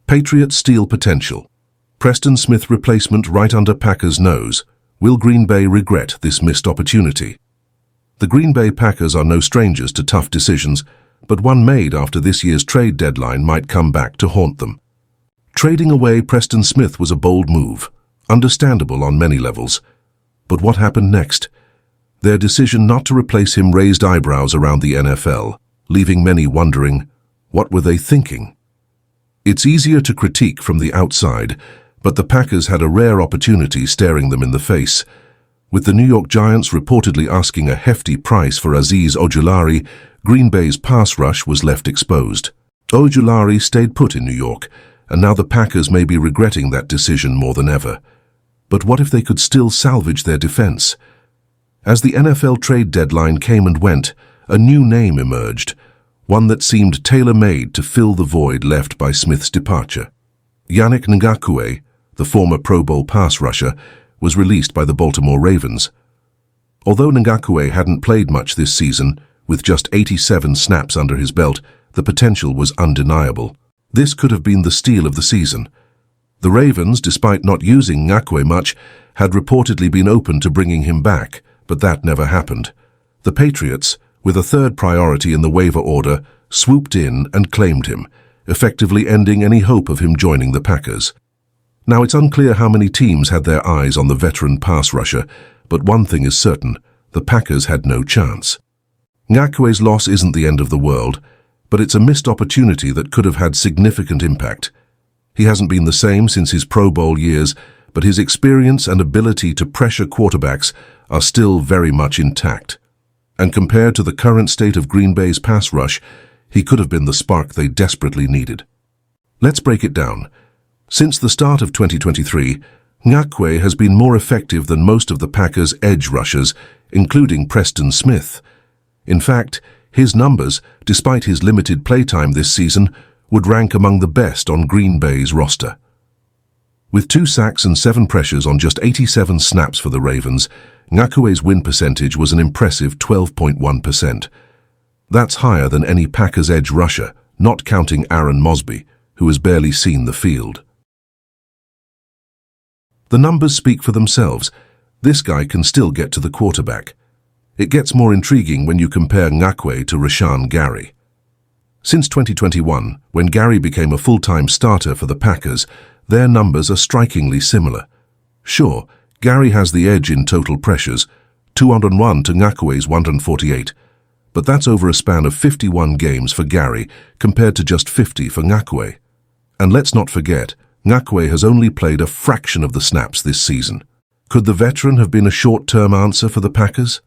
Patriots steal potential. Preston Smith replacement right under Packers' nose. Will Green Bay regret this missed opportunity? The Green Bay Packers are no strangers to tough decisions, but one made after this year's trade deadline might come back to haunt them. Trading away Preston Smith was a bold move, understandable on many levels. But what happened next? Their decision not to replace him raised eyebrows around the NFL, leaving many wondering, what were they thinking? It's easier to critique from the outside, but the Packers had a rare opportunity staring them in the face. With the New York Giants reportedly asking a hefty price for Azeez Ojulari, Green Bay's pass rush was left exposed. Ojulari stayed put in New York, and now the Packers may be regretting that decision more than ever. But what if they could still salvage their defense? As the NFL trade deadline came and went, a new name emerged, one that seemed tailor-made to fill the void left by Smith's departure. Yanek Ngaku, the former Pro Bowl pass rusher, was released by the Baltimore Ravens. Although Ngaku hadn't played much this season, with just 87 snaps under his belt, the potential was undeniable. This could have been the steal of the season. The Ravens, despite not using Ngaku much, had reportedly been open to bringing him back, but that never happened. The Patriots, with a third priority in the waiver order, swooped in and claimed him, effectively ending any hope of him joining the Packers. Now, it's unclear how many teams had their eyes on the veteran pass rusher, but one thing is certain, the Packers had no chance. Ngaku's loss isn't the end of the world, but it's a missed opportunity that could have had significant impact. He hasn't been the same since his Pro Bowl years, but his experience and ability to pressure quarterbacks are still very much intact. And compared to the current state of Green Bay's pass rush, he could have been the spark they desperately needed. Let's break it down. Since the start of 2023, Ngaku has been more effective than most of the Packers' edge rushers, including Preston Smith. In fact, his numbers, despite his limited playtime this season, would rank among the best on Green Bay's roster. With 2 sacks and 7 pressures on just 87 snaps for the Ravens, Ngaku's win percentage was an impressive 12.1%. That's higher than any Packers edge rusher, not counting Aaron Mosby, who has barely seen the field. The numbers speak for themselves. This guy can still get to the quarterback. It gets more intriguing when you compare Ngaku to Rashan Gary. Since 2021, when Gary became a full-time starter for the Packers, their numbers are strikingly similar. Sure, Gary has the edge in total pressures, 201 to Ngaku's 148, but that's over a span of 51 games for Gary compared to just 50 for Ngaku. And let's not forget, Ngaku has only played a fraction of the snaps this season. Could the veteran have been a short-term answer for the Packers?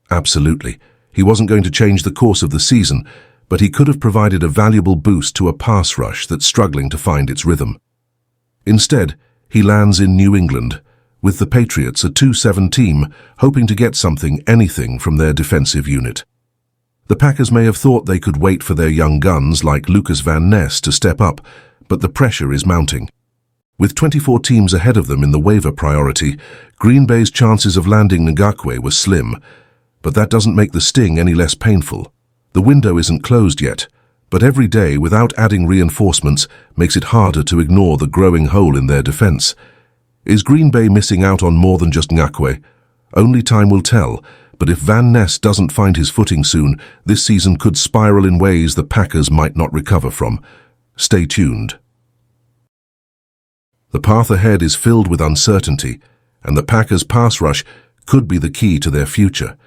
Absolutely. He wasn't going to change the course of the season, but he could have provided a valuable boost to a pass rush that's struggling to find its rhythm. Instead, he lands in New England, with the Patriots a 2-7 team hoping to get anything from their defensive unit. The Packers may have thought they could wait for their young guns like Lucas Van Ness to step up, but the pressure is mounting. With 24 teams ahead of them in the waiver priority, Green Bay's chances of landing Ngaku were slim, but that doesn't make the sting any less painful. The window isn't closed yet, but every day without adding reinforcements makes it harder to ignore the growing hole in their defense. Is Green Bay missing out on more than just Ngaku? Only time will tell, but if Van Ness doesn't find his footing soon, this season could spiral in ways the Packers might not recover from. Stay tuned. The path ahead is filled with uncertainty, and the Packers' pass rush could be the key to their future.